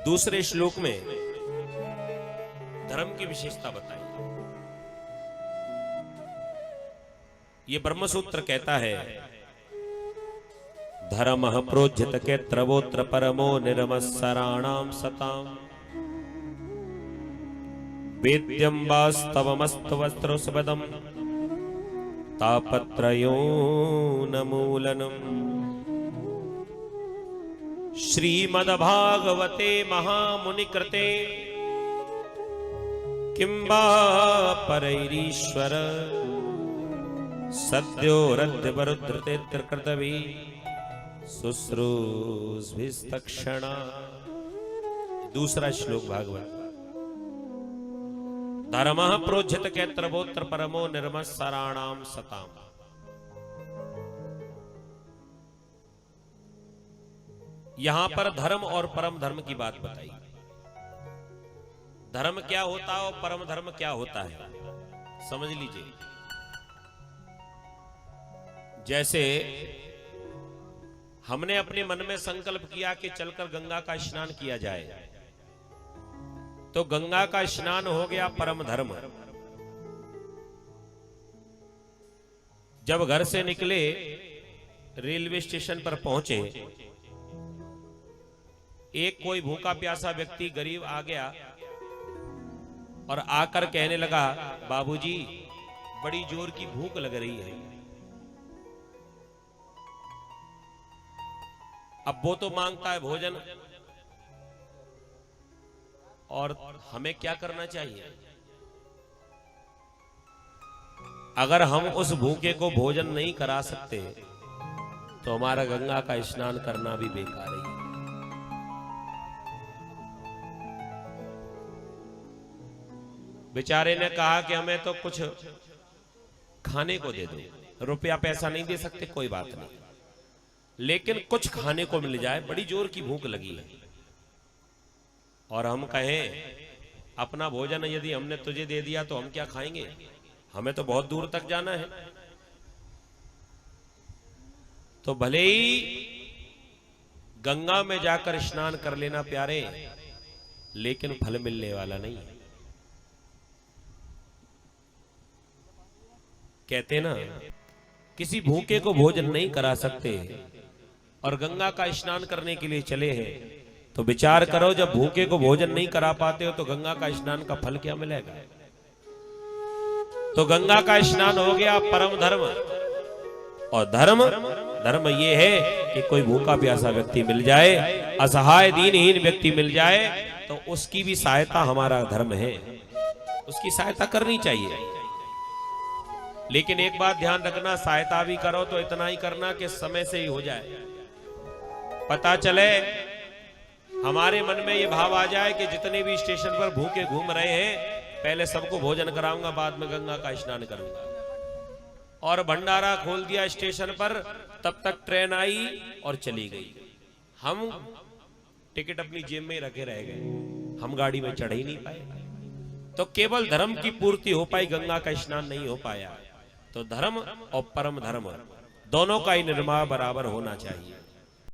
दूसरे श्लोक में धर्म की विशेषता बताई। ये ब्रह्मसूत्र कहता है, धर्मः प्रोज्झत के त्रवोत्र परमो निर्मत्सराणाम सताम वेद्यं वास्तवमस्तु सुबदम तापत्रयोन्मूलनम्। श्रीमद्भागवते महामुनिकृते किं वा परैरीश्वर सद्यो रद्यवरुद्धृते त्रिकृतवी शुश्रूषभिस्तक्षणा। दूसरा श्लोक भागवत। धर्मः प्रोज्झित कैत्रवोत्र परमो निर्मत्सराणाम सताम। यहां पर धर्म और परम धर्म की बात बताई। धर्म क्या होता है और परम धर्म क्या होता है, समझ लीजिए। जैसे हमने अपने मन में संकल्प किया कि चलकर गंगा का स्नान किया जाए, तो गंगा का स्नान हो गया परम धर्म। जब घर से निकले, रेलवे स्टेशन पर पहुंचे, एक कोई भूखा प्यासा व्यक्ति गरीब आ गया और आकर कहने लगा, बाबूजी बड़ी जोर की भूख लग रही है। अब वो तो मांगता है भोजन, और हमें क्या करना चाहिए? अगर हम उस भूखे को भोजन नहीं करा सकते तो हमारा गंगा का स्नान करना भी बेकार है। बेचारे ने कहा कि हमें तो कुछ खाने को दे दो, रुपया पैसा नहीं दे सकते, कोई बात नहीं, लेकिन कुछ खाने को मिल जाए, बड़ी जोर की भूख लगी है। और हम कहें अपना भोजन यदि हमने तुझे दे दिया तो हम क्या खाएंगे, हमें तो बहुत दूर तक जाना है। तो भले ही गंगा में जाकर स्नान कर लेना प्यारे, लेकिन फल मिलने वाला नहीं है। कहते ना, किसी भूखे को भोजन नहीं करा सकते और गंगा का स्नान करने के लिए चले हैं, तो विचार करो, जब भूखे को भोजन नहीं करा पाते हो तो गंगा का स्नान का फल क्या मिलेगा? तो गंगा का स्नान हो गया परम धर्म। और धर्म ये है कि कोई भूखा प्यासा व्यक्ति मिल जाए, असहाय दीनहीन व्यक्ति मिल जाए, तो उसकी भी सहायता हमारा धर्म है, उसकी सहायता करनी चाहिए। लेकिन एक बात ध्यान रखना, सहायता भी करो तो इतना ही करना कि समय से ही हो जाए। पता चले हमारे मन में ये भाव आ जाए कि जितने भी स्टेशन पर भूखे घूम रहे हैं, पहले सबको भोजन कराऊंगा, बाद में गंगा का स्नान करूंगा। और भंडारा खोल दिया स्टेशन पर, तब तक ट्रेन आई और चली गई। हम टिकट अपनी जेब में रखे रह गए, हम गाड़ी में चढ़ ही नहीं पाए। तो केवल धर्म की पूर्ति हो पाई, गंगा का स्नान नहीं हो पाया। तो धर्म और परम धर्म दोनों का ही निर्माण बराबर होना चाहिए।